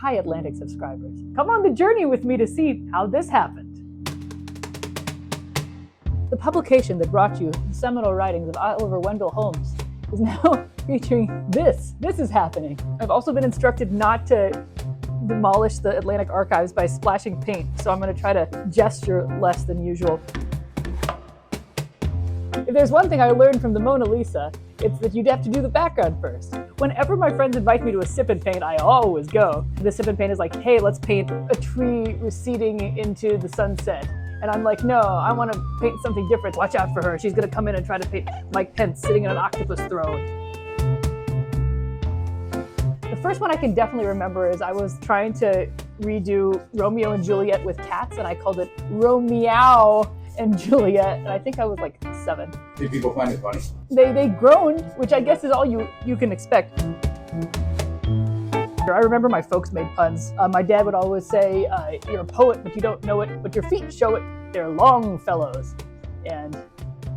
Hi, Atlantic subscribers. Come on the journey with me to see how this happened. The publication that brought you the seminal writings of Oliver Wendell Holmes is now featuring this. This is happening. I've also been instructed not to demolish the Atlantic archives by splashing paint, so I'm going to try to gesture less than usual. If there's one thing I learned from the Mona Lisa, it's that you'd have to do the background first. Whenever my friends invite me to a sip and paint, I always go. The sip and paint is like, hey, let's paint a tree receding into the sunset. And I'm like, no, I want to paint something different. Watch out for her. She's going to come in and try to paint Mike Pence sitting in an octopus throne. The first one I can definitely remember is I was trying to redo Romeo and Juliet with cats, and I called it Romeow and Juliet, and I think I was like 7. Did people find it funny? They groaned, which I guess is all you can expect. I remember my folks made puns. My dad would always say, you're a poet, but you don't know it, but your feet show it. They're Longfellows. And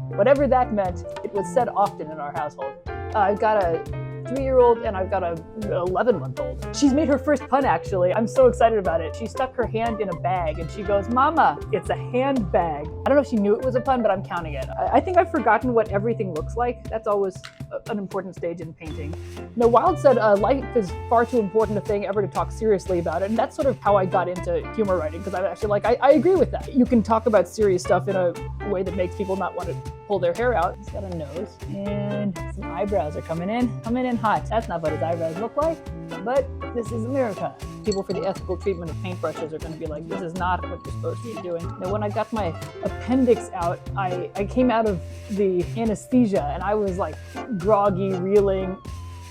whatever that meant, it was said often in our household. I've got a 3-year-old and I've got a 11-month-old. She's made her first pun, actually. I'm so excited about it. She stuck her hand in a bag and she goes, Mama, it's a handbag. I don't know if she knew it was a pun, but I'm counting it. I think I've forgotten what everything looks like. That's always an important stage in painting. Now, Wilde said life is far too important a thing ever to talk seriously about it, and that's sort of how I got into humor writing, because I'm actually like, I agree with that. You can talk about serious stuff in a way that makes people not want to pull their hair out. He's got a nose, and some eyebrows are coming in hot. That's not what his eyebrows look like, but this is America. People for the ethical treatment of paintbrushes are going to be like, this is not what you're supposed to be doing. Now, when I got my appendix out, I came out of the anesthesia, and I was like groggy, reeling,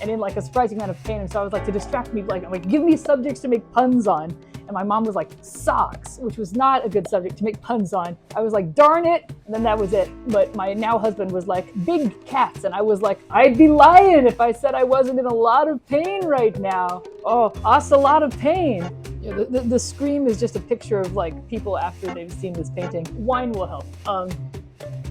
and in like a surprising amount of pain. And so I was like, to distract me, I'm like, give me subjects to make puns on. And my mom was like, socks, which was not a good subject to make puns on. I was like, darn it, and then that was it. But my now husband was like, big cats, and I was like, I'd be lying if I said I wasn't in a lot of pain right now. Oh, us a lot of pain. Yeah, the scream is just a picture of like people after they've seen this painting. Wine will help.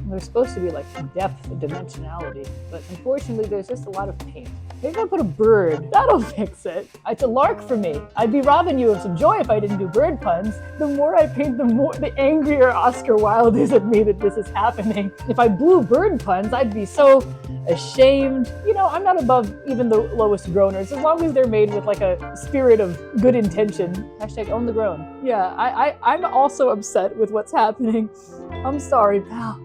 There's supposed to be like depth and dimensionality, but unfortunately there's just a lot of paint. Maybe I'll put a bird. That'll fix it. It's a lark for me. I'd be robbing you of some joy if I didn't do bird puns. The more I paint, the angrier Oscar Wilde is at me that this is happening. If I blew bird puns, I'd be so ashamed. You know, I'm not above even the lowest groaners, as long as they're made with like a spirit of good intention. Hashtag own the groan. Yeah, I'm also upset with what's happening. I'm sorry, pal.